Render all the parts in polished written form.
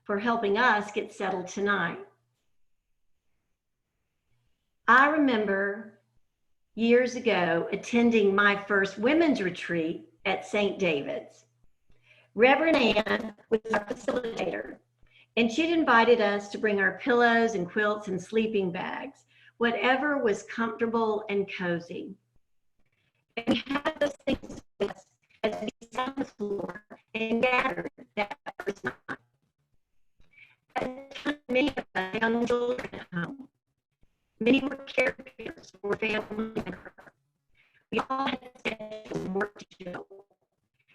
for helping us get settled tonight. I remember years ago attending my first women's retreat at St. David's. Reverend Ann was our facilitator, and she'd invited us to bring our pillows and quilts and sleeping bags, whatever was comfortable and cozy. And we had those things with us as we sat on the floor and gathered that first night. At the time, many of us had young children at home. Many were caregivers for family members. We all had scheduled work to do.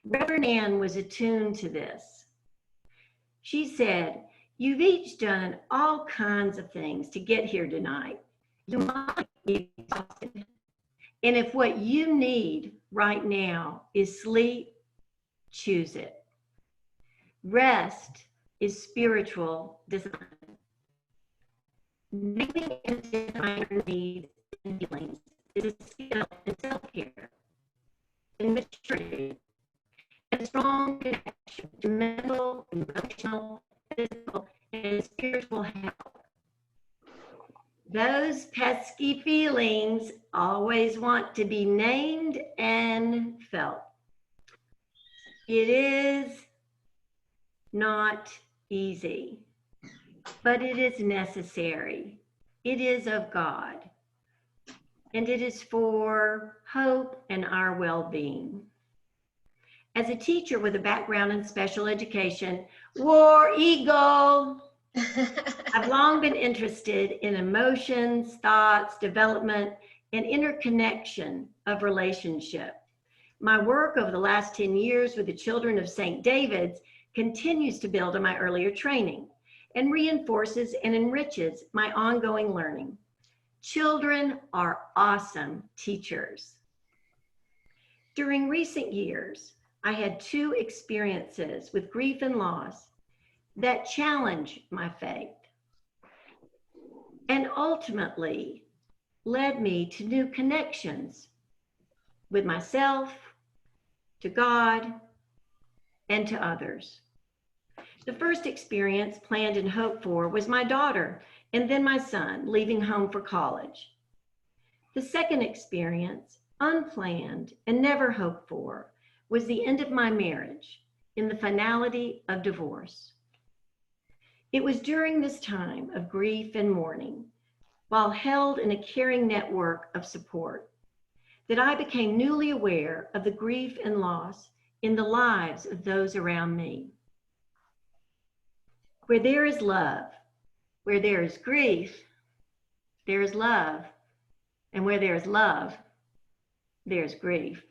Reverend Ann was attuned to this. She said, "You've each done all kinds of things to get here tonight. You might be exhausted. And if what you need right now is sleep, choose it. Rest is spiritual design. Naming and identifying your needs and feelings is a skill in self-care and maturity, and a strong connection to mental, emotional, physical, and spiritual health. Those pesky feelings always want to be named and felt. It is not easy, but it is necessary. It is of God, and it is for hope and our well-being. As a teacher with a background in special education, War Eagle, I've long been interested in emotions, thoughts, development, and interconnection of relationship. My work over the last 10 years with the children of St. David's continues to build on my earlier training and reinforces and enriches my ongoing learning. Children are awesome teachers. During recent years, I had 2 experiences with grief and loss that challenged my faith and ultimately led me to new connections with myself, to God, and to others. The first experience planned and hoped for was my daughter and then my son leaving home for college. The second experience, unplanned and never hoped for, was the end of my marriage in the finality of divorce. It was during this time of grief and mourning, while held in a caring network of support, that I became newly aware of the grief and loss in the lives of those around me. Where there is love, where there is grief, there is love, and where there is love, there is grief.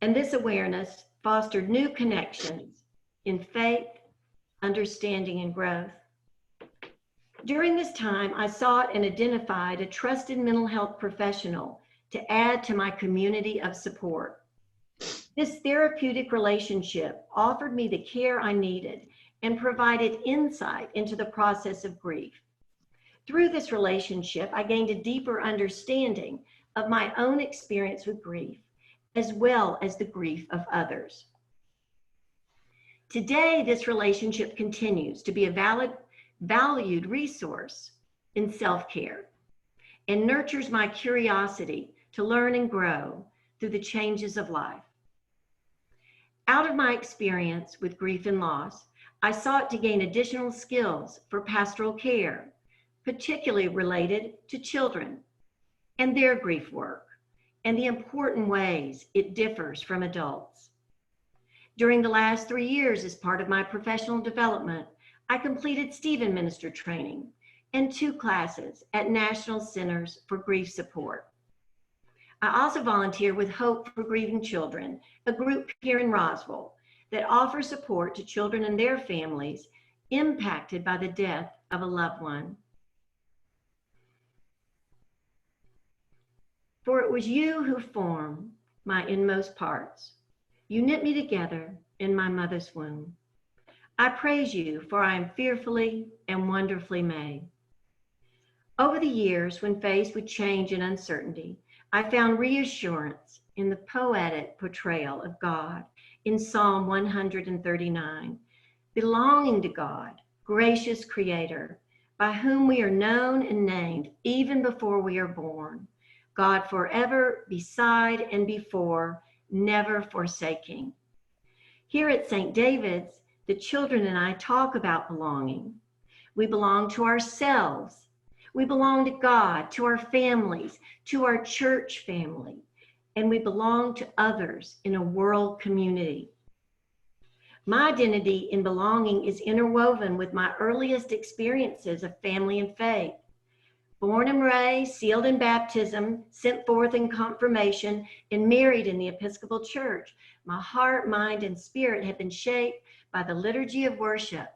And this awareness fostered new connections in faith, understanding, and growth. During this time, I sought and identified a trusted mental health professional to add to my community of support. This therapeutic relationship offered me the care I needed and provided insight into the process of grief. Through this relationship, I gained a deeper understanding of my own experience with grief, as well as the grief of others. Today, this relationship continues to be a valued resource in self-care and nurtures my curiosity to learn and grow through the changes of life. Out of my experience with grief and loss, I sought to gain additional skills for pastoral care, particularly related to children and their grief work, and the important ways it differs from adults. During the last 3 years, as part of my professional development, I completed Stephen Minister training and 2 classes at National Centers for Grief Support. I also volunteer with Hope for Grieving Children, a group here in Roswell that offers support to children and their families impacted by the death of a loved one. For it was you who formed my inmost parts. You knit me together in my mother's womb. I praise you, for I am fearfully and wonderfully made. Over the years, when faced with change and uncertainty, I found reassurance in the poetic portrayal of God in Psalm 139, belonging to God, gracious Creator, by whom we are known and named even before we are born. God forever beside and before, never forsaking. Here at St. David's, the children and I talk about belonging. We belong to ourselves. We belong to God, to our families, to our church family, and we belong to others in a world community. My identity in belonging is interwoven with my earliest experiences of family and faith. Born and raised, sealed in baptism, sent forth in confirmation, and married in the Episcopal Church, my heart, mind, and spirit have been shaped by the liturgy of worship,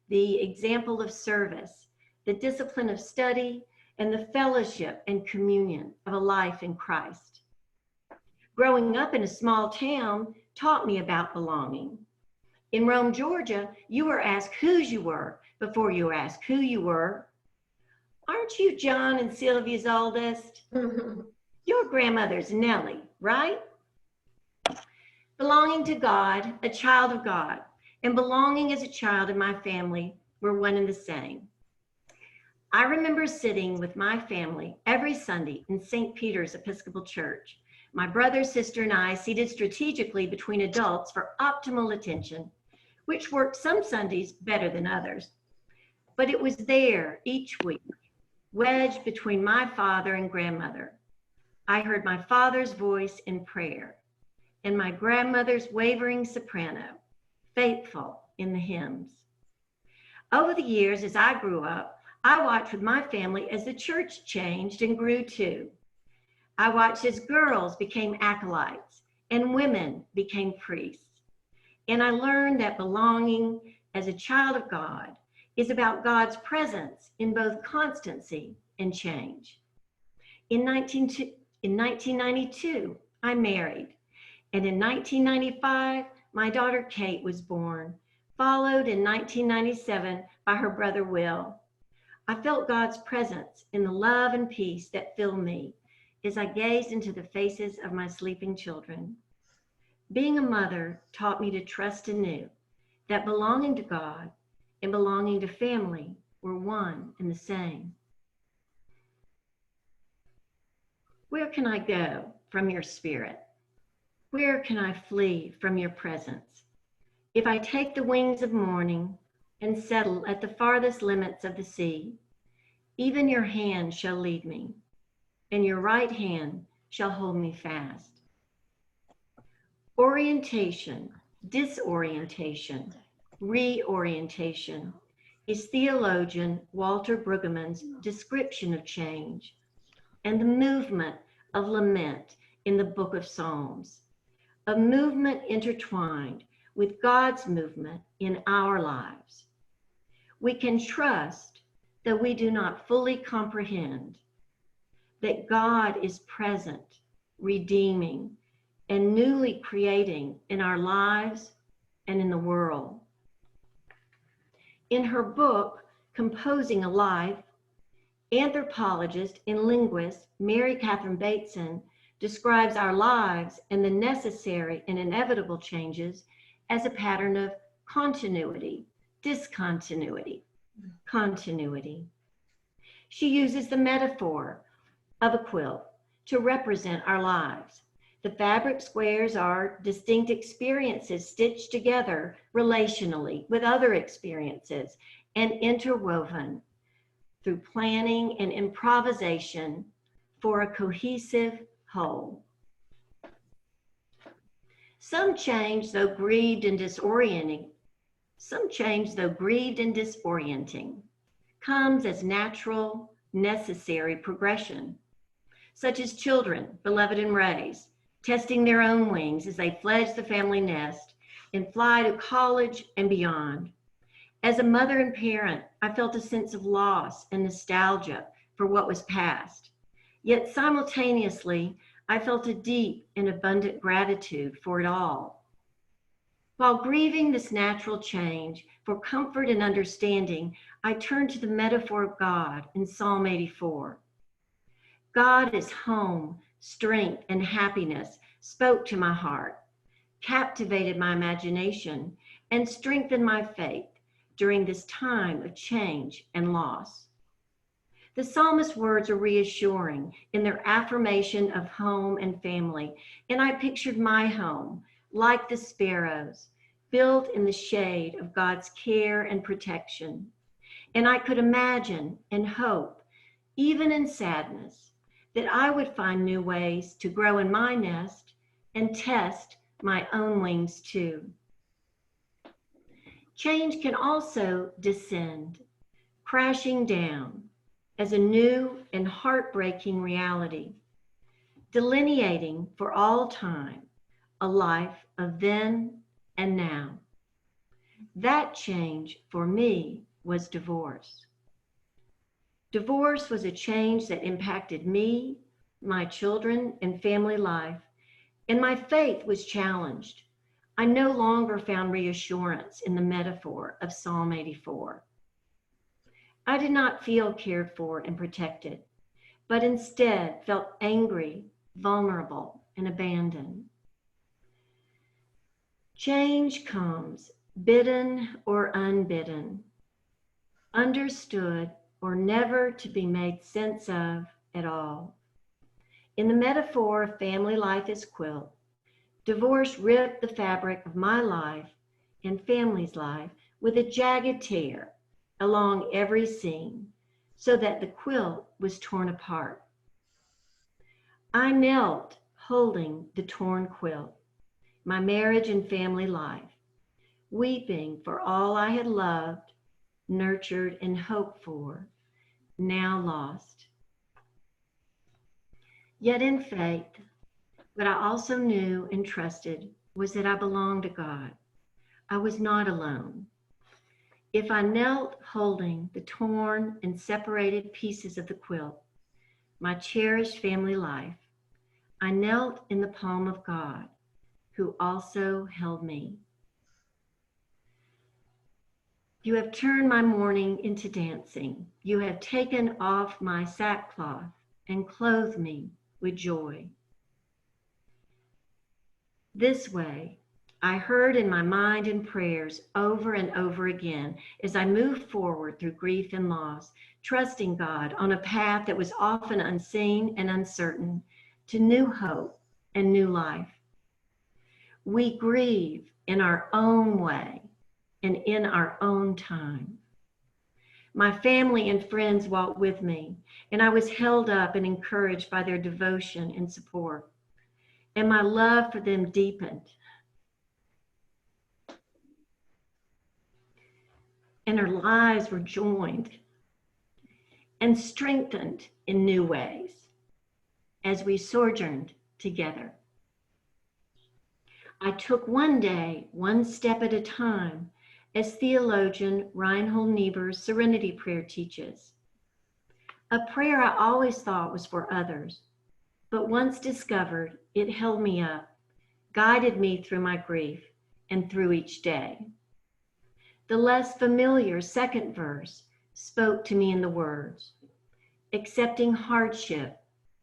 the example of service, the discipline of study, and the fellowship and communion of a life in Christ. Growing up in a small town taught me about belonging. In Rome, Georgia, you were asked whose you were before you were asked who you were. Aren't you John and Sylvia's oldest? Your grandmother's Nellie, right? Belonging to God, a child of God, and belonging as a child in my family were one and the same. I remember sitting with my family every Sunday in St. Peter's Episcopal Church. My brother, sister, and I seated strategically between adults for optimal attention, which worked some Sundays better than others. But it was there each week, wedged between my father and grandmother. I heard my father's voice in prayer and my grandmother's wavering soprano, faithful in the hymns. Over the years, as I grew up, I watched with my family as the church changed and grew too. I watched as girls became acolytes and women became priests. And I learned that belonging as a child of God is about God's presence in both constancy and change. In 1992, I married. And in 1995, my daughter Kate was born, followed in 1997 by her brother Will. I felt God's presence in the love and peace that filled me as I gazed into the faces of my sleeping children. Being a mother taught me to trust anew that belonging to God and belonging to family were one and the same. Where can I go from your spirit? Where can I flee from your presence? If I take the wings of morning and settle at the farthest limits of the sea, even your hand shall lead me, and your right hand shall hold me fast. Orientation, disorientation, reorientation is theologian Walter Brueggemann's description of change and the movement of lament in the Book of Psalms, a movement intertwined with God's movement in our lives. We can trust that we do not fully comprehend that God is present, redeeming, and newly creating in our lives and in the world. In her book, Composing a Life, anthropologist and linguist Mary Catherine Bateson describes our lives and the necessary and inevitable changes as a pattern of continuity, discontinuity, continuity. She uses the metaphor of a quilt to represent our lives. The fabric squares are distinct experiences stitched together relationally with other experiences and interwoven through planning and improvisation for a cohesive whole. Some change, though grieved and disorienting, comes as natural, necessary progression, such as children, beloved and raised, testing their own wings as they fledge the family nest and fly to college and beyond. As a mother and parent, I felt a sense of loss and nostalgia for what was past. Yet simultaneously, I felt a deep and abundant gratitude for it all. While grieving this natural change, for comfort and understanding, I turned to the metaphor of God in Psalm 84. God is home, strength, and happiness spoke to my heart, captivated my imagination, and strengthened my faith during this time of change and loss. The psalmist's words are reassuring in their affirmation of home and family, and I pictured my home, like the sparrows, built in the shade of God's care and protection. And I could imagine and hope, even in sadness, that I would find new ways to grow in my nest and test my own wings too. Change can also descend, crashing down as a new and heartbreaking reality, delineating for all time a life of then and now. That change for me was divorce. Divorce was a change that impacted me, my children, and family life, and my faith was challenged. I no longer found reassurance in the metaphor of Psalm 84. I did not feel cared for and protected, but instead felt angry, vulnerable, and abandoned. Change comes, bidden or unbidden, understood or never to be made sense of at all. In the metaphor of family life as quilt, divorce ripped the fabric of my life and family's life with a jagged tear along every seam, so that the quilt was torn apart. I knelt holding the torn quilt, my marriage and family life, weeping for all I had loved, nurtured, and hoped for, now lost. Yet in faith, what I also knew and trusted was that I belonged to God. I was not alone. If I knelt holding the torn and separated pieces of the quilt, my cherished family life, I knelt in the palm of God, who also held me. You have turned my mourning into dancing. You have taken off my sackcloth and clothed me with joy. This way, I heard in my mind and prayers over and over again as I moved forward through grief and loss, trusting God on a path that was often unseen and uncertain to new hope and new life. We grieve in our own way and in our own time. My family and friends walked with me, and I was held up and encouraged by their devotion and support, and my love for them deepened. And our lives were joined and strengthened in new ways as we sojourned together. I took one day, one step at a time, as theologian Reinhold Niebuhr's Serenity Prayer teaches. A prayer I always thought was for others, but once discovered, it held me up, guided me through my grief and through each day. The less familiar second verse spoke to me in the words, accepting hardship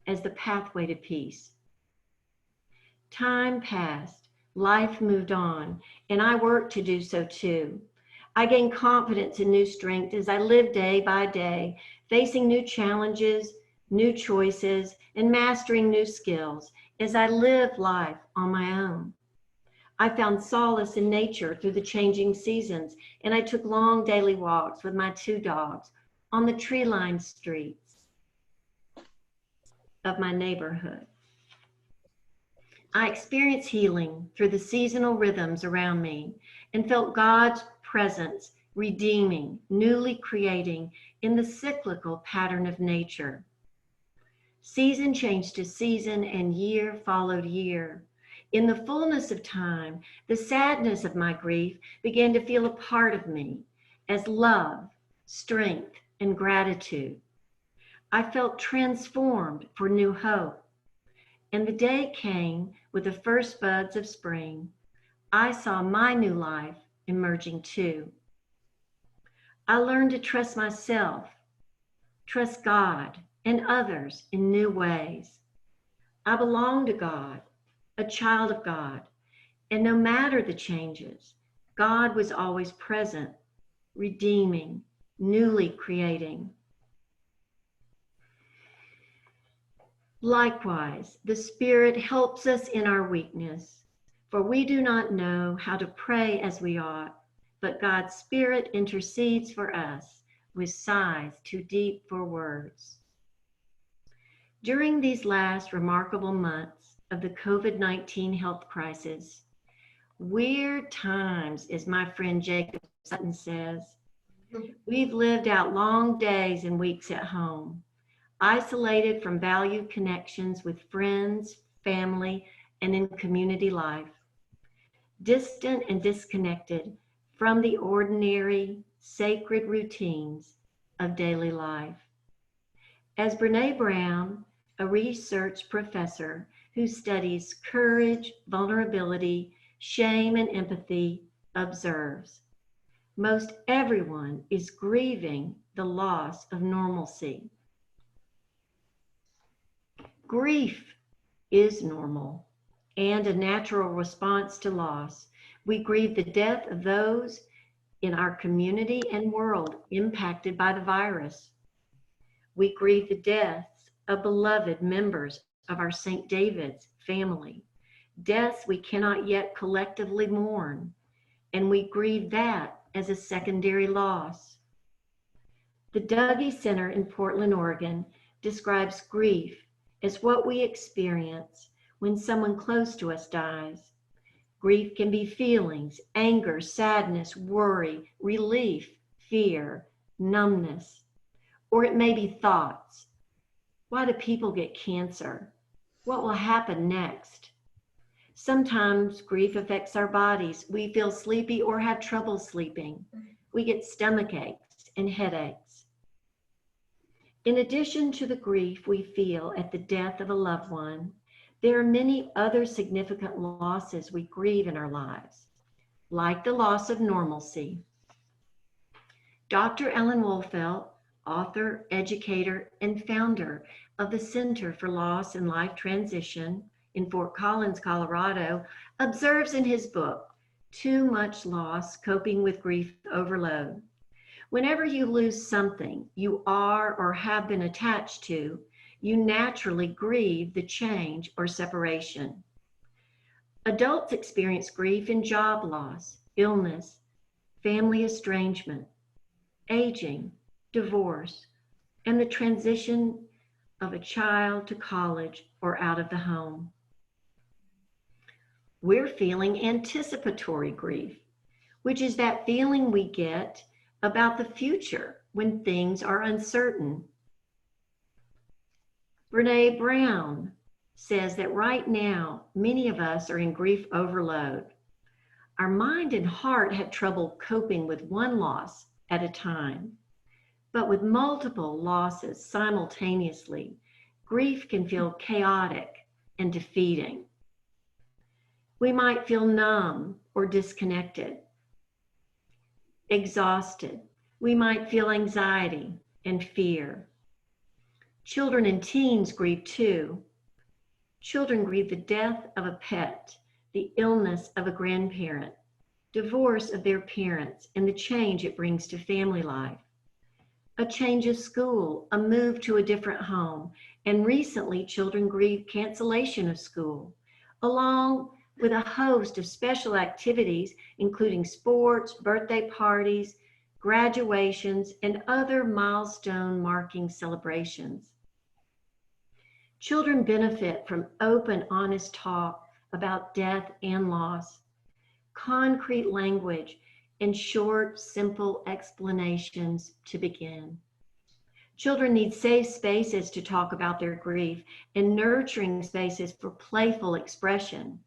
as the pathway to peace. Time passed, life moved on, and I worked to do so too. I gained confidence and new strength as I lived day by day, facing new challenges, new choices, and mastering new skills as I lived life on my own. I found solace in nature through the changing seasons, and I took long daily walks with my two dogs on the tree-lined streets of my neighborhood. I experienced healing through the seasonal rhythms around me and felt God's presence redeeming, newly creating in the cyclical pattern of nature. Season changed to season and year followed year. In the fullness of time, the sadness of my grief began to feel a part of me as love, strength, and gratitude. I felt transformed for new hope. And the day came with the first buds of spring. I saw my new life emerging too. I learned to trust myself, trust God and others in new ways. I belong to God, a child of God, and no matter the changes, God was always present redeeming, newly creating. Likewise, the Spirit helps us in our weakness, for we do not know how to pray as we ought, but God's Spirit intercedes for us with sighs too deep for words. During these last remarkable months of the COVID-19 health crisis, weird times, as my friend Jacob Sutton says, we've lived out long days and weeks at home, isolated from valued connections with friends, family, and in community life, distant and disconnected from the ordinary, sacred routines of daily life. As Brene Brown, a research professor who studies courage, vulnerability, shame, and empathy, observes, most everyone is grieving the loss of normalcy. Grief is normal and a natural response to loss. We grieve the death of those in our community and world impacted by the virus. We grieve the deaths of beloved members of our St. David's family, deaths we cannot yet collectively mourn, and we grieve that as a secondary loss. The Dougy Center in Portland, Oregon describes grief as what we experience when someone close to us dies. Grief can be feelings, anger, sadness, worry, relief, fear, numbness, or it may be thoughts. Why do people get cancer? What will happen next? Sometimes grief affects our bodies. We feel sleepy or have trouble sleeping. We get stomach aches and headaches. In addition to the grief we feel at the death of a loved one, there are many other significant losses we grieve in our lives, like the loss of normalcy. Dr. Ellen Wolfelt, author, educator, and founder of the Center for Loss and Life Transition in Fort Collins, Colorado, observes in his book, Too Much Loss, Coping with Grief Overload. Whenever you lose something you are or have been attached to, you naturally grieve the change or separation. Adults experience grief in job loss, illness, family estrangement, aging, divorce, and the transition of a child to college or out of the home. We're feeling anticipatory grief, which is that feeling we get about the future when things are uncertain. Brene Brown says that right now, many of us are in grief overload. Our mind and heart have trouble coping with one loss at a time. But with multiple losses simultaneously, grief can feel chaotic and defeating. We might feel numb or disconnected, exhausted. We might feel anxiety and fear. Children and teens grieve too. Children grieve the death of a pet, the illness of a grandparent, divorce of their parents, and the change it brings to family life. A change of school, a move to a different home, and recently children grieve cancellation of school, along with a host of special activities, including sports, birthday parties, graduations, and other milestone marking celebrations. Children benefit from open, honest talk about death and loss, concrete language, and short, simple explanations to begin. Children need safe spaces to talk about their grief and nurturing spaces for playful expression.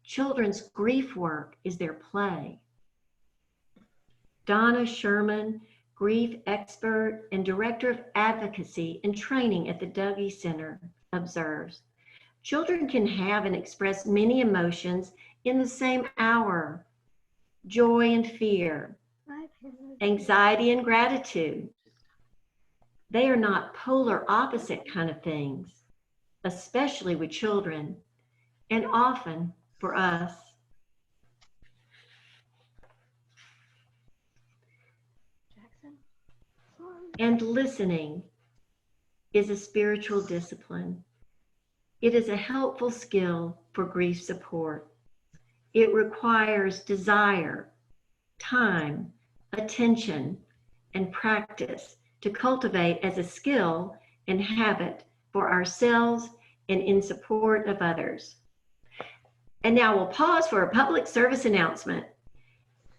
Children's grief work is their play. Donna Sherman, grief expert and director of advocacy and training at the Dougy Center, observes, children can have and express many emotions in the same hour: joy and fear, anxiety and gratitude. They are not polar opposite kind of things, especially with children, and often for us. And listening is a spiritual discipline. It is a helpful skill for grief support. It requires desire, time, attention, and practice to cultivate as a skill and habit for ourselves and in support of others. And now we'll pause for a public service announcement.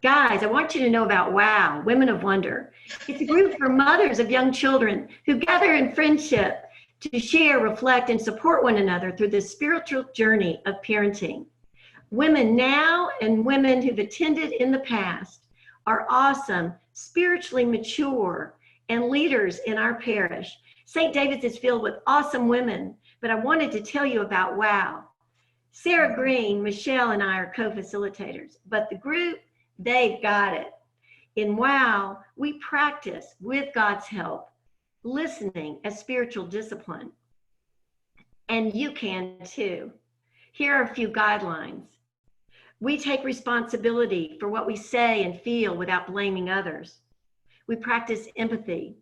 Guys, I want you to know about WOW, Women of Wonder. It's a group for mothers of young children who gather in friendship to share, reflect, and support one another through the spiritual journey of parenting. Women now and women who've attended in the past are awesome, spiritually mature, and leaders in our parish. St. David's is filled with awesome women, but I wanted to tell you about WOW. Sarah Green, Michelle, and I are co-facilitators, but the group, they've got it. In WOW, we practice, with God's help, listening as spiritual discipline. And you can too. Here are a few guidelines. We take responsibility for what we say and feel without blaming others. We practice empathy.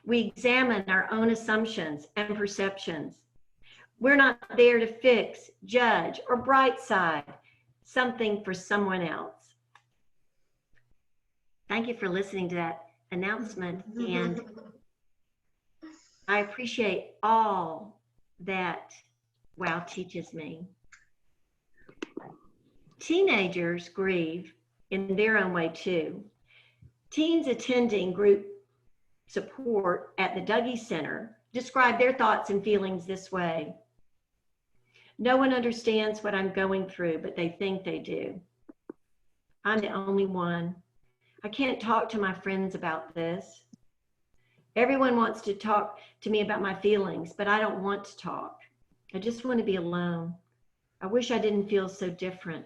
We examine our own assumptions and perceptions. We're not there to fix, judge, or bright side something for someone else. Thank you for listening to that announcement, and I appreciate all that WOW teaches me. Teenagers grieve in their own way too. Teens attending group support at the Dougie Center describe their thoughts and feelings this way. No one understands what I'm going through, but they think they do. I'm the only one. I can't talk to my friends about this. Everyone wants to talk to me about my feelings, but I don't want to talk. I just want to be alone. I wish I didn't feel so different.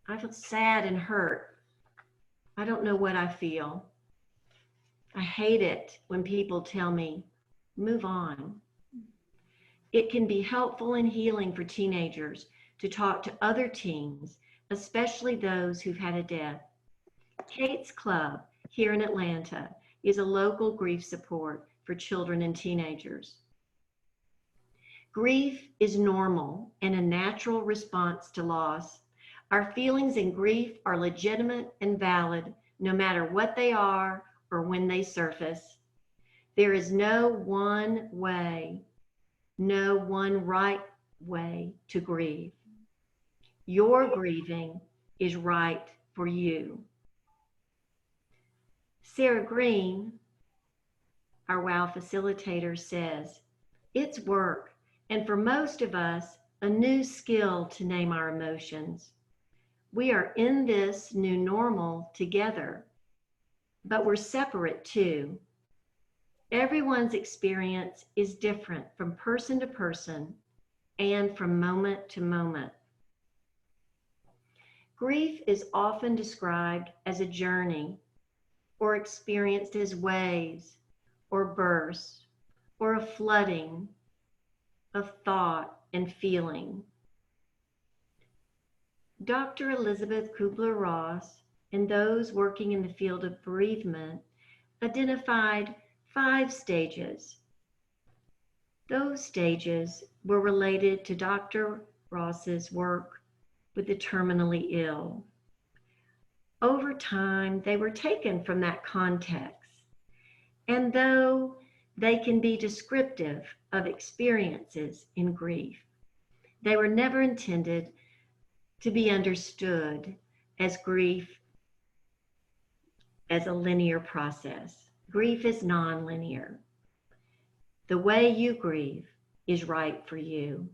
I feel sad and hurt. I don't know what I feel. I hate it when people tell me, move on. It can be helpful and healing for teenagers to talk to other teens, especially those who've had a death. Kate's Club here in Atlanta is a local grief support for children and teenagers. Grief is normal and a natural response to loss. Our feelings in grief are legitimate and valid, no matter what they are or when they surface. There is no one way, no one right way to grieve. Your grieving is right for you. Sarah Green, our WOW facilitator, says, it's work, and for most of us, a new skill to name our emotions. We are in this new normal together, but we're separate too. Everyone's experience is different from person to person and from moment to moment. Grief is often described as a journey or experienced as waves or bursts or a flooding of thought and feeling. Dr. Elizabeth Kubler-Ross and those working in the field of bereavement identified 5 stages. Those stages were related to Dr. Ross's work with the terminally ill. Over time, they were taken from that context, and though they can be descriptive of experiences in grief, they were never intended to be understood as grief as a linear process. Grief is non-linear. The way you grieve is right for you.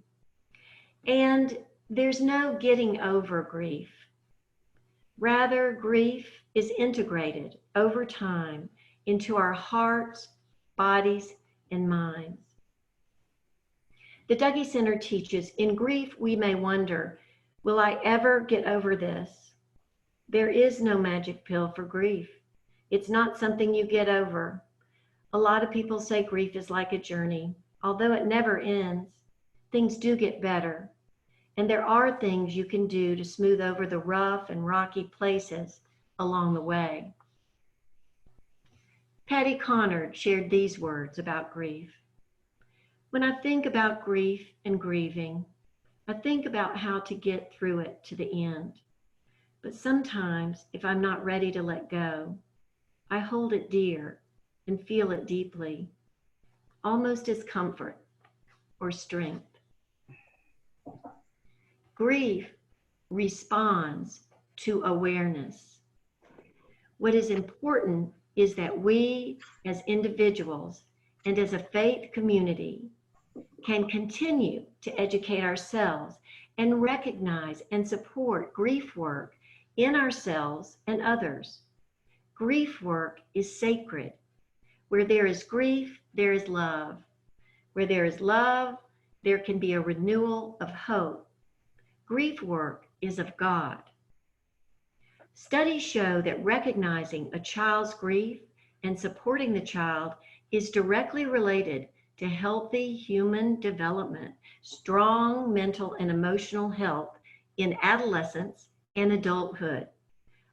And there's no getting over grief. Rather, grief is integrated over time into our hearts, bodies, and minds. The Dougie Center teaches, in grief, we may wonder, will I ever get over this? There is no magic pill for grief. It's not something you get over. A lot of people say grief is like a journey. Although it never ends, things do get better. And there are things you can do to smooth over the rough and rocky places along the way. Patty Connard shared these words about grief. When I think about grief and grieving, I think about how to get through it to the end. But sometimes, if I'm not ready to let go, I hold it dear and feel it deeply, almost as comfort or strength. Grief responds to awareness. What is important is that we as individuals and as a faith community can continue to educate ourselves and recognize and support grief work in ourselves and others. Grief work is sacred. Where there is grief, there is love. Where there is love, there can be a renewal of hope. Grief work is of God. Studies show that recognizing a child's grief and supporting the child is directly related to healthy human development, strong mental and emotional health in adolescence and adulthood.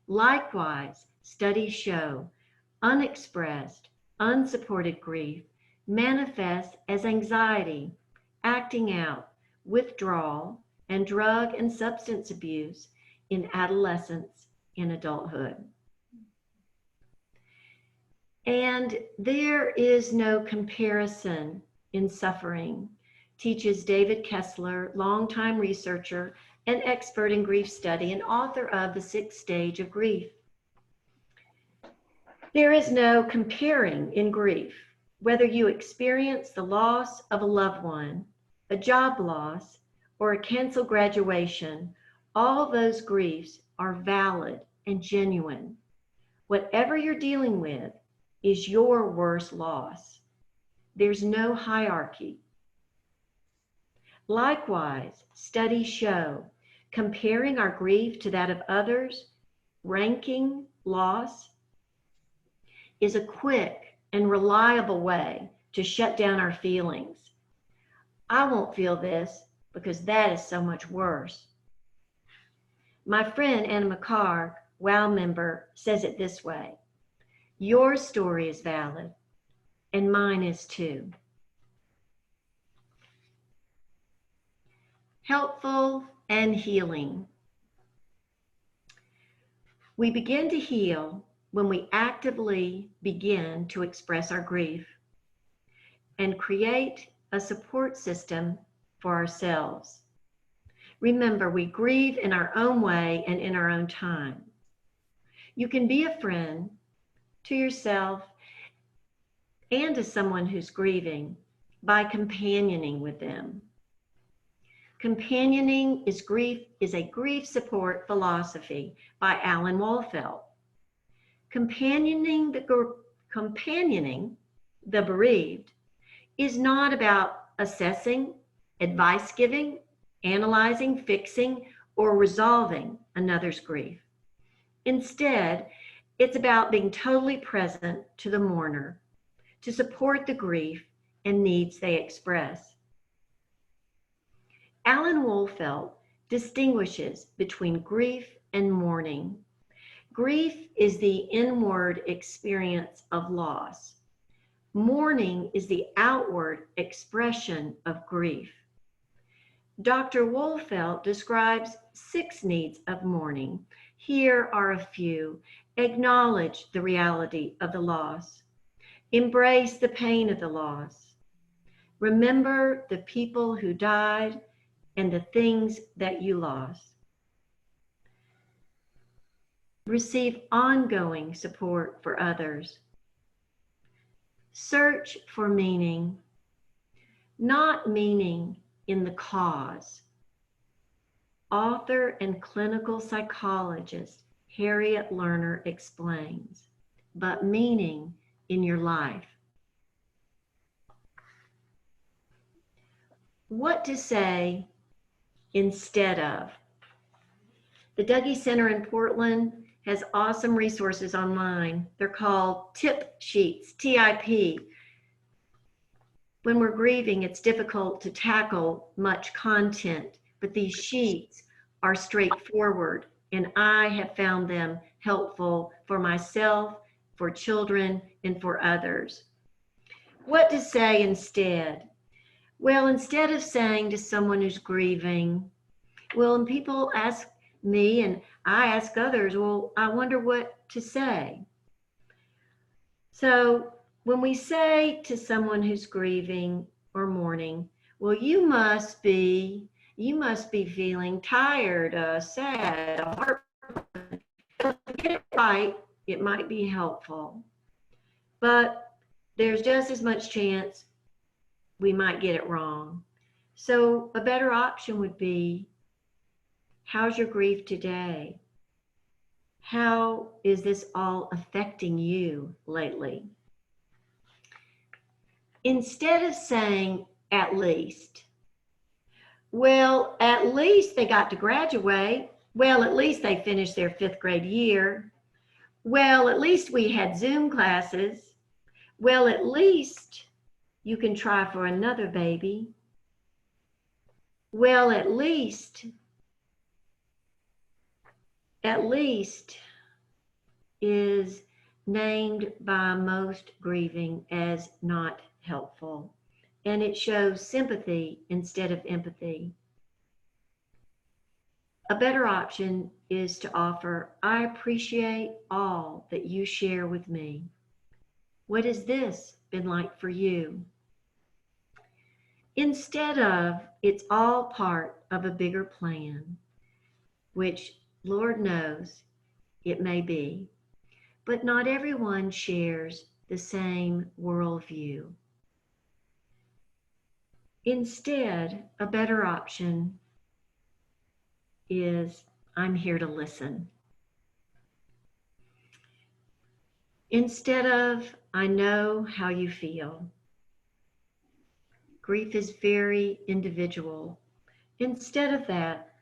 Likewise, studies show unexpressed, unsupported grief manifests as anxiety, acting out, withdrawal, and drug and substance abuse in adolescence and adulthood. And there is no comparison in suffering, teaches David Kessler, longtime researcher and expert in grief study and author of The Sixth Stage of Grief. There is no comparing in grief, whether you experience the loss of a loved one, a job loss, or a canceled graduation. All those griefs are valid and genuine. Whatever you're dealing with is your worst loss. There's no hierarchy. Likewise, studies show comparing our grief to that of others, ranking loss, is a quick and reliable way to shut down our feelings. I won't feel this because that is so much worse. My friend Anna McCarr, WOW member, says it this way: your story is valid, and mine is too. Helpful and healing. We begin to heal when we actively begin to express our grief and create a support system for ourselves. Remember, we grieve in our own way and in our own time. You can be a friend to yourself and to someone who's grieving by companioning with them. Companioning is a grief support philosophy by Alan Wolfelt. Companioning the bereaved is not about assessing, advice giving, analyzing, fixing, or resolving another's grief. Instead, it's about being totally present to the mourner, to support the grief and needs they express. Alan Wolfelt distinguishes between grief and mourning. Grief is the inward experience of loss. Mourning is the outward expression of grief. Dr. Wolfelt describes 6 needs of mourning. Here are a few. Acknowledge the reality of the loss. Embrace the pain of the loss. Remember the people who died and the things that you lost. Receive ongoing support for others. Search for meaning, not meaning in the cause. Author and clinical psychologist Harriet Lerner explains, but meaning in your life. What to say instead of. The Dougie Center in Portland has awesome resources online. They're called tip sheets, TIP. When we're grieving, it's difficult to tackle much content, but these sheets are straightforward, and I have found them helpful for myself, for children, and for others. What to say instead? Well, instead of saying to someone who's grieving, well, and people ask me and I ask others, well, I wonder what to say. So when we say to someone who's grieving or mourning, well, you must be feeling tired, sad, heartbroken. To get it right, it might be helpful, but there's just as much chance we might get it wrong. So a better option would be, how's your grief today? How is this all affecting you lately? Instead of saying, at least, well, at least they got to graduate. Well, at least they finished their 5th grade year. Well, at least we had Zoom classes. Well, at least you can try for another baby. Well, at least is named by most grieving as not helpful, and it shows sympathy instead of empathy. A better option is to offer, I appreciate all that you share with me. What has this been like for you? Instead of, it's all part of a bigger plan, which Lord knows it may be, but not everyone shares the same worldview. Instead, a better option is, I'm here to listen. Instead of, I know how you feel. Grief is very individual. Instead of that,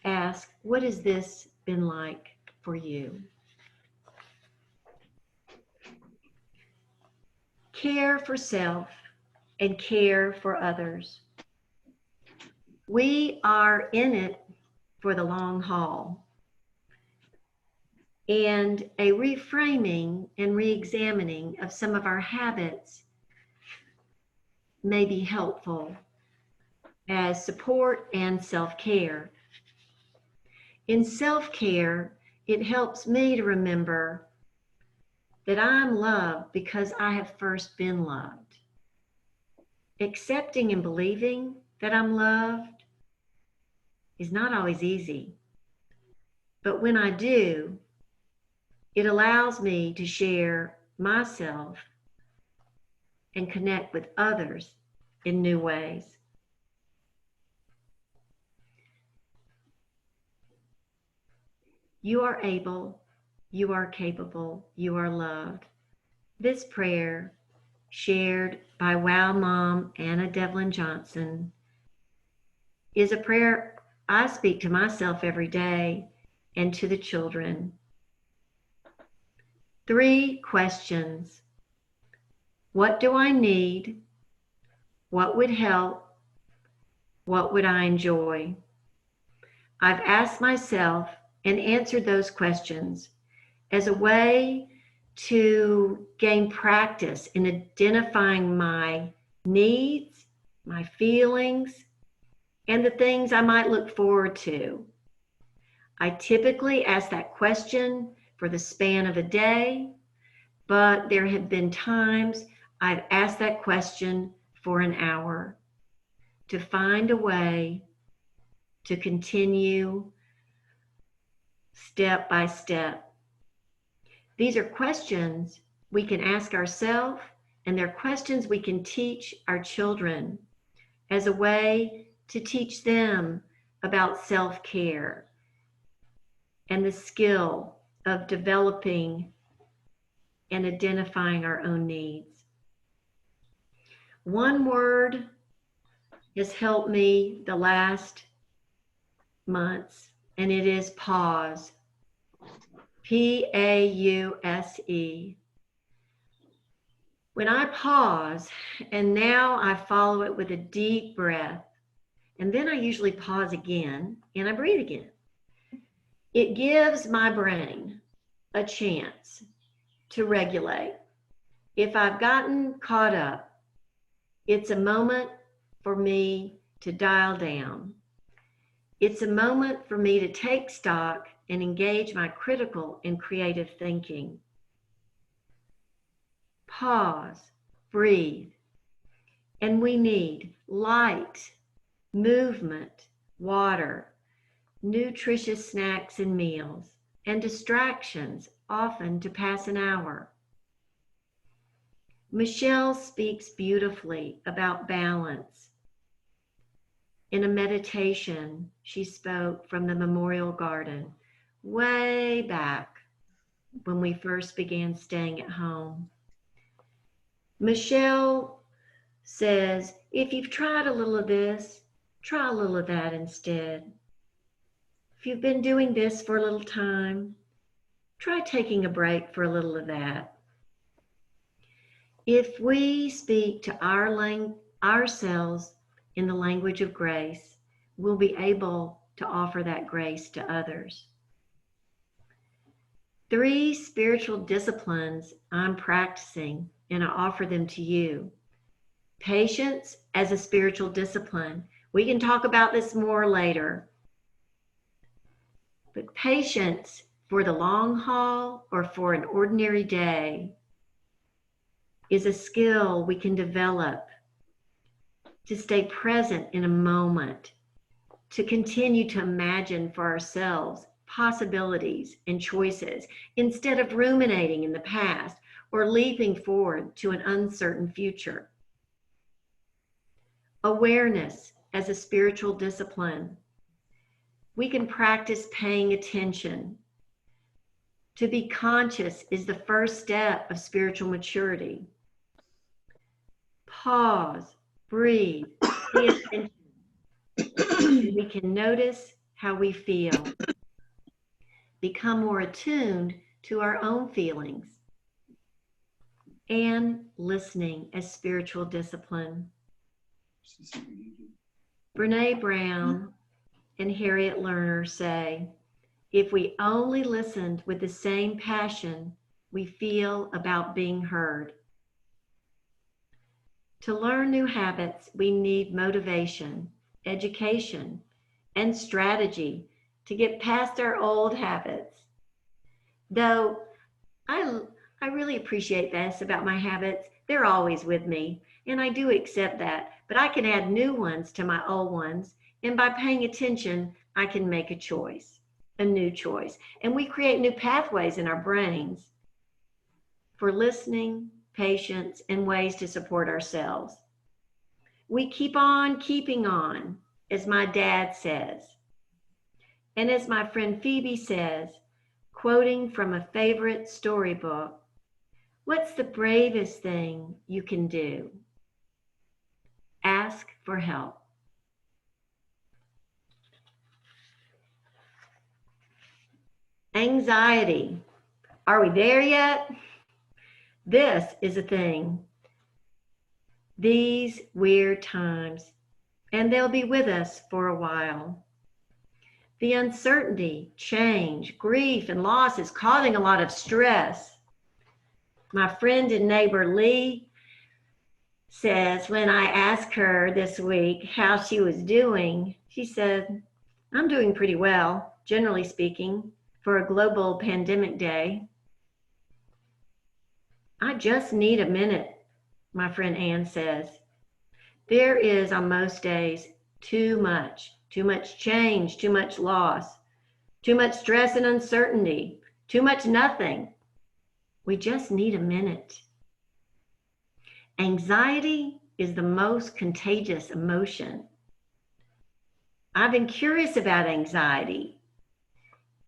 ask, what has this been like for you? Care for self and care for others. We are in it for the long haul. And a reframing and re-examining of some of our habits may be helpful as support and self-care. In self-care, it helps me to remember that I'm loved because I have first been loved. Accepting and believing that I'm loved is not always easy, but when I do, it allows me to share myself and connect with others in new ways. You are able, you are capable, you are loved. This prayer, shared by Wow Mom Anna Devlin Johnson, is a prayer I speak to myself every day and to the children. 3 questions. What do I need? What would help? What would I enjoy? I've asked myself and answered those questions as a way to gain practice in identifying my needs, my feelings, and the things I might look forward to. I typically ask that question for the span of a day, but there have been times I've asked that question for an hour to find a way to continue step by step. These are questions we can ask ourselves, and they're questions we can teach our children as a way to teach them about self-care and the skill of developing and identifying our own needs. One word has helped me the last months, and it is pause. P-A-U-S-E. When I pause, and now I follow it with a deep breath, and then I usually pause again, and I breathe again. It gives my brain a chance to regulate. If I've gotten caught up, it's a moment for me to dial down. It's a moment for me to take stock and engage my critical and creative thinking. Pause, breathe. And we need light, movement, water, nutritious snacks and meals, and distractions, often to pass an hour. Michelle speaks beautifully about balance. In a meditation, she spoke from the Memorial Garden way back when we first began staying at home. Michelle says, if you've tried a little of this, try a little of that instead. If you've been doing this for a little time, try taking a break for a little of that. If we speak to ourselves in the language of grace, we'll be able to offer that grace to others. 3 spiritual disciplines I'm practicing, and I offer them to you. Patience as a spiritual discipline. We can talk about this more later. But patience for the long haul or for an ordinary day is a skill we can develop to stay present in a moment, to continue to imagine for ourselves possibilities and choices instead of ruminating in the past or leaping forward to an uncertain future. Awareness as a spiritual discipline. We can practice paying attention. To be conscious is the first step of spiritual maturity. Pause, breathe, pay attention. We can notice how we feel. Become more attuned to our own feelings. And listening as spiritual discipline. Brene Brown and Harriet Lerner say, if we only listened with the same passion we feel about being heard. To learn new habits, we need motivation, education, and strategy to get past our old habits. Though I really appreciate this about my habits. They're always with me, and I do accept that, but I can add new ones to my old ones, and by paying attention, I can make a choice, a new choice, and we create new pathways in our brains for listening, patience, and ways to support ourselves. We keep on keeping on, as my dad says. And as my friend Phoebe says, quoting from a favorite storybook, what's the bravest thing you can do? Ask for help. Anxiety. Are we there yet? This is a thing. These weird times, and they'll be with us for a while. The uncertainty, change, grief, and loss is causing a lot of stress. My friend and neighbor Lee says when I asked her this week how she was doing, she said, I'm doing pretty well, generally speaking, for a global pandemic day. I just need a minute, my friend Ann says. There is on most days too much change, too much loss, too much stress and uncertainty, too much nothing. We just need a minute. Anxiety is the most contagious emotion. I've been curious about anxiety,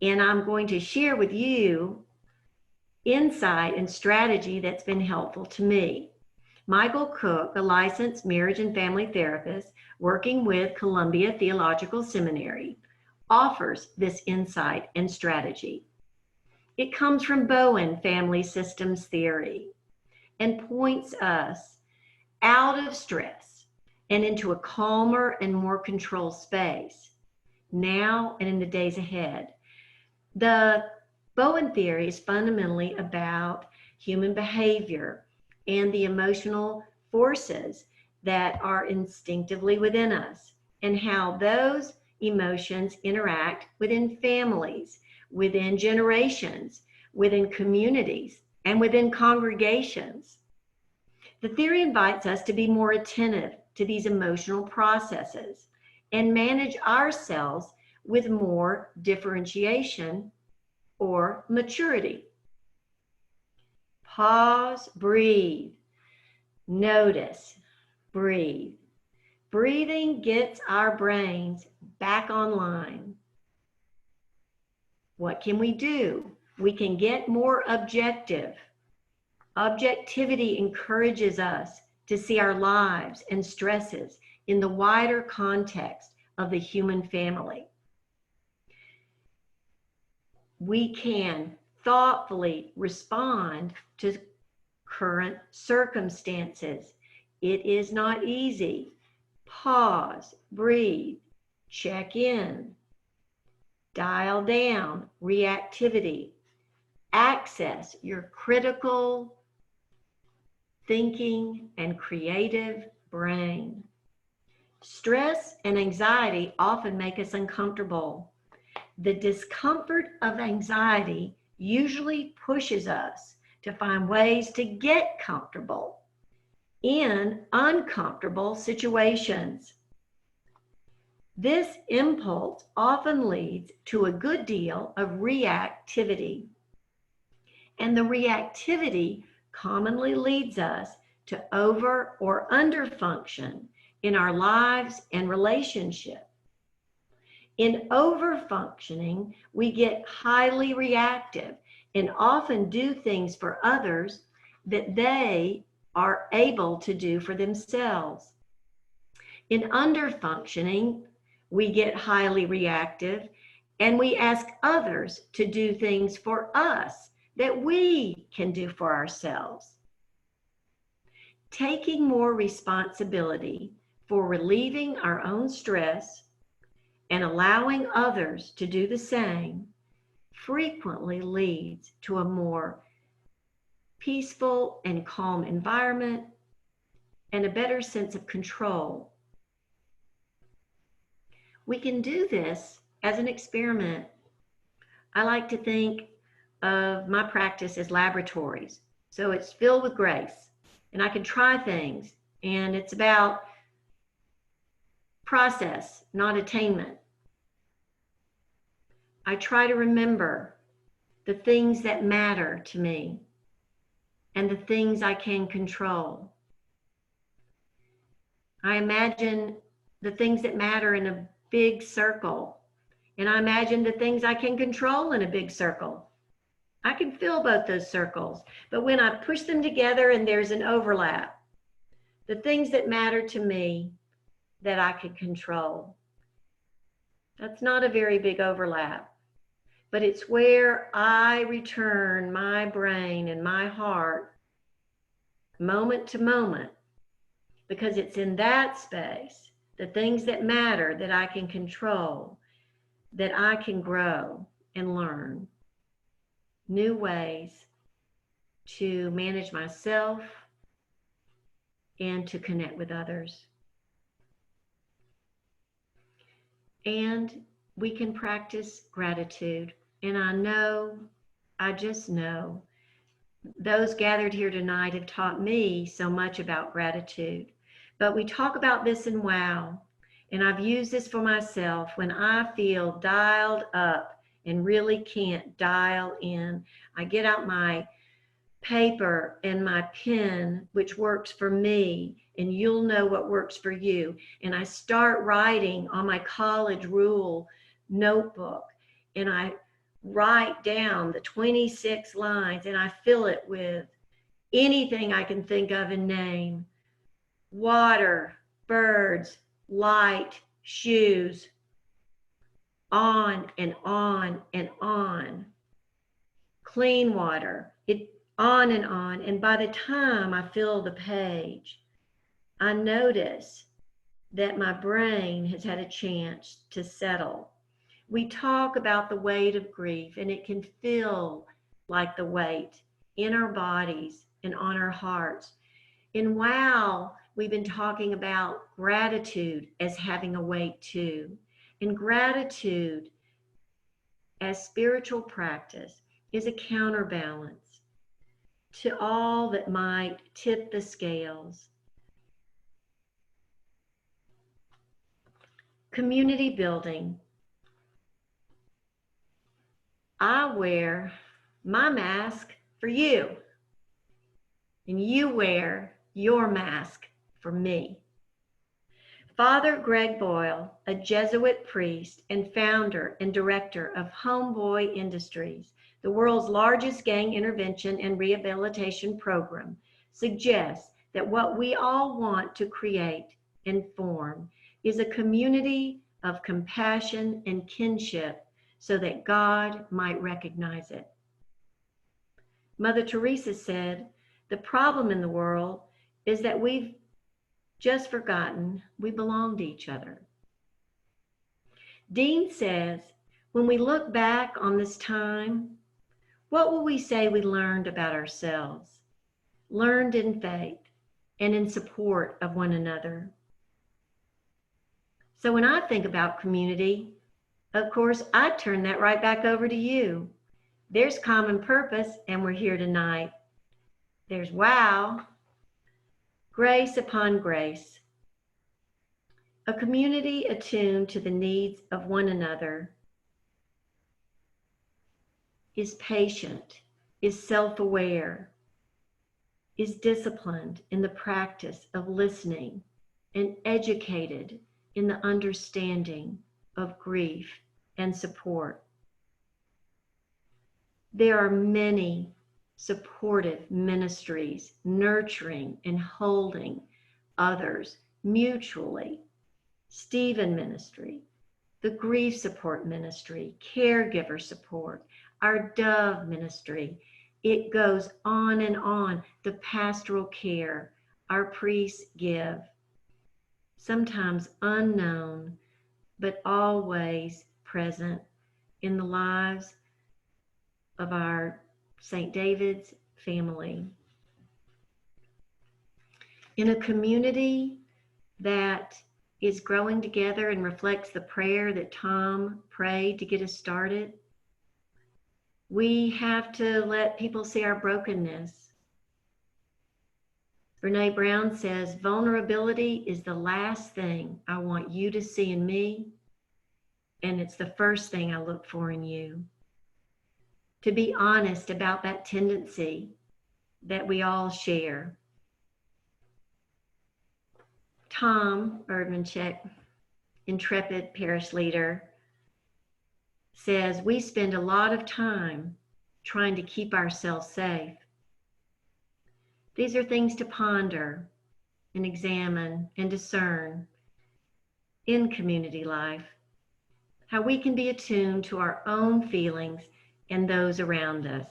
and I'm going to share with you insight and strategy that's been helpful to me. Michael Cook, a licensed marriage and family therapist working with Columbia Theological Seminary, offers this insight and strategy. It comes from Bowen Family Systems Theory and points us out of stress and into a calmer and more controlled space now and in the days ahead. The Bowen theory is fundamentally about human behavior and the emotional forces that are instinctively within us, and how those emotions interact within families, within generations, within communities, and within congregations. The theory invites us to be more attentive to these emotional processes and manage ourselves with more differentiation or maturity. Pause, breathe, notice, breathe. Breathing gets our brains back online. What can we do? We can get more objective. Objectivity encourages us to see our lives and stresses in the wider context of the human family. We can thoughtfully respond to current circumstances. It is not easy. Pause, breathe, check in, dial down reactivity, access your critical thinking and creative brain. Stress and anxiety often make us uncomfortable. The discomfort of anxiety usually pushes us to find ways to get comfortable in uncomfortable situations. This impulse often leads to a good deal of reactivity, and the reactivity commonly leads us to over or under function in our lives and relationships. In over-functioning, we get highly reactive and often do things for others that they are able to do for themselves. In under-functioning, we get highly reactive and we ask others to do things for us that we can do for ourselves. Taking more responsibility for relieving our own stress and allowing others to do the same frequently leads to a more peaceful and calm environment and a better sense of control. We can do this as an experiment. I like to think of my practice as laboratories. So it's filled with grace, and I can try things, and it's about process, not attainment. I try to remember the things that matter to me and the things I can control. I imagine the things that matter in a big circle, and I imagine the things I can control in a big circle. I can feel both those circles, but when I push them together and there's an overlap, the things that matter to me that I can control, that's not a very big overlap, but it's where I return my brain and my heart moment to moment, because it's in that space, the things that matter that I can control, that I can grow and learn new ways to manage myself and to connect with others. And we can practice gratitude. And I just know, those gathered here tonight have taught me so much about gratitude. But we talk about this in WOW, and I've used this for myself when I feel dialed up and really can't dial in. I get out my paper and my pen, which works for me, and you'll know what works for you. And I start writing on my college rule notebook, and I write down the 26 lines, and I fill it with anything I can think of and name: water, birds, light, shoes, on and on and on. Clean water, on. And by the time I fill the page, I notice that my brain has had a chance to settle. We talk about the weight of grief, and it can feel like the weight in our bodies and on our hearts. And wow, we've been talking about gratitude as having a weight too. And gratitude as spiritual practice is a counterbalance to all that might tip the scales. Community building. I wear my mask for you, and you wear your mask for me. Father Greg Boyle, a Jesuit priest and founder and director of Homeboy Industries, the world's largest gang intervention and rehabilitation program, suggests that what we all want to create and form is a community of compassion and kinship so that God might recognize it. Mother Teresa said, "The problem in the world is that we've just forgotten we belong to each other." Dean says, when we look back on this time, what will we say we learned about ourselves, learned in faith and in support of one another? So when I think about community, of course, I turn that right back over to you. There's common purpose, and we're here tonight. There's wow, grace upon grace. A community attuned to the needs of one another is patient, is self-aware, is disciplined in the practice of listening, and educated in the understanding of grief and support. There are many supportive ministries nurturing and holding others mutually. Stephen Ministry, the Grief Support Ministry, Caregiver Support, our Dove Ministry. It goes on and on. The pastoral care our priests give, sometimes unknown, but always present in the lives of our St. David's family. In a community that is growing together and reflects the prayer that Tom prayed to get us started, we have to let people see our brokenness. Brene Brown says, vulnerability is the last thing I want you to see in me, and it's the first thing I look for in you. To be honest about that tendency that we all share. Tom Erdmanchik, intrepid parish leader, says we spend a lot of time trying to keep ourselves safe. These are things to ponder and examine and discern in community life, how we can be attuned to our own feelings and those around us,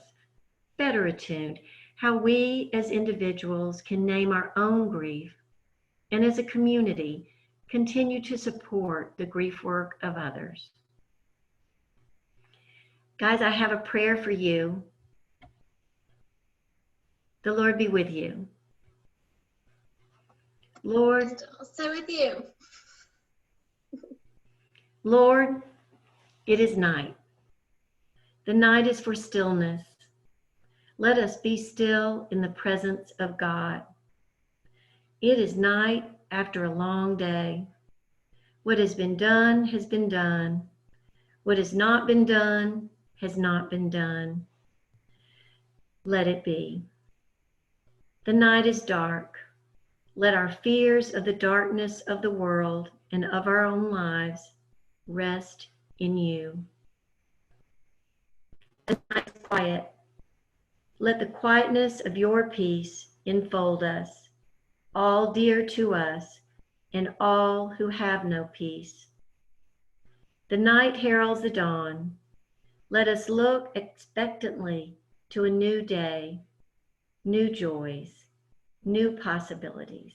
better attuned, how we as individuals can name our own grief, and as a community, continue to support the grief work of others. Guys, I have a prayer for you. The Lord be with you. Lord, also with you. Lord, it is night. The night is for stillness. Let us be still in the presence of God. It is night after a long day. What has been done has been done. What has not been done has not been done. Let it be. The night is dark. Let our fears of the darkness of the world and of our own lives rest in you. The night is quiet. Let the quietness of your peace enfold us, all dear to us and all who have no peace. The night heralds the dawn. Let us look expectantly to a new day, new joys, new possibilities.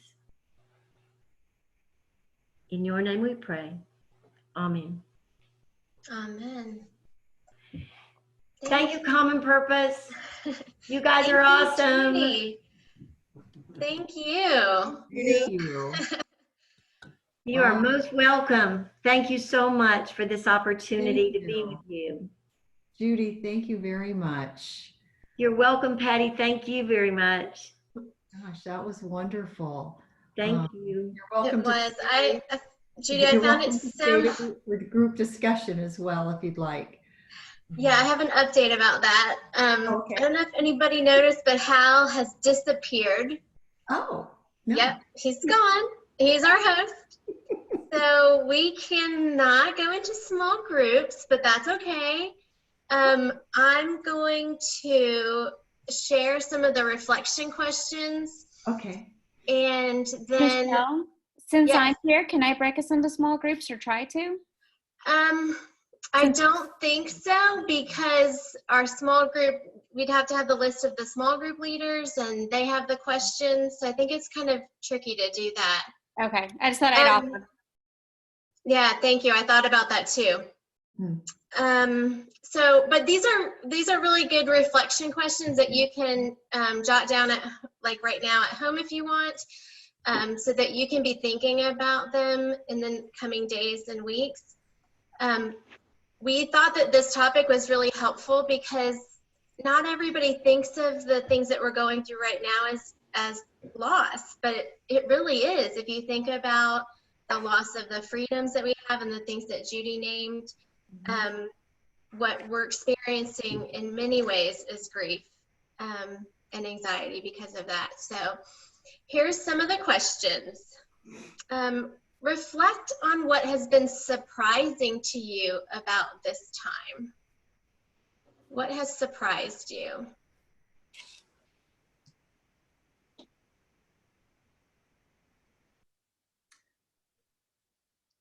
In your name we pray. Amen. Amen. Thank you, Common Purpose. You guys Thank are you, awesome. Judy. Thank you. Thank you. You are most welcome. Thank you so much for this opportunity to be with you. Judy, thank you very much. You're welcome, Patty. Thank you very much. Gosh, that was wonderful. Thank you. You're welcome. It was. Judy, You're I found welcome it to so. stay with group discussion as well, if you'd like. Yeah, I have an update about that. Okay. I don't know if anybody noticed, but Hal has disappeared. Oh, no. Yep, he's gone. He's our host. So we cannot go into small groups, but that's okay. I'm going to share some of the reflection questions. Okay. And then, Michelle, since yes. I'm here, can I break us into small groups or try to? I don't think so, because our small group, we'd have to have the list of the small group leaders and they have the questions. So I think it's kind of tricky to do that. Okay, I just thought I'd offer. Yeah, thank you. I thought about that too. But these are really good reflection questions that you can jot down at, like right now at home if you want, so that you can be thinking about them in the coming days and weeks. We thought that this topic was really helpful because not everybody thinks of the things that we're going through right now as loss, but it really is. If you think about the loss of the freedoms that we have and the things that Judy named, what we're experiencing in many ways is grief and anxiety because of that. So here's some of the questions. Reflect on what has been surprising to you about this time. What has surprised you?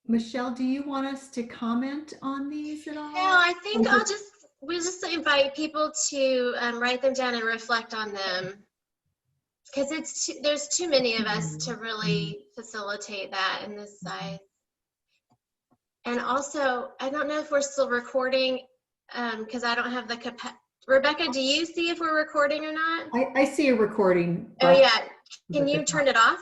Michelle, do you want us to comment on these at all? No, I think we'll just invite people to write them down and reflect on them, because there's too many of us to really facilitate that in this size. And also, I don't know if we're still recording, because I don't have the capacity. Rebecca, do you see if we're recording or not? I see a recording. Oh yeah, can you turn it off?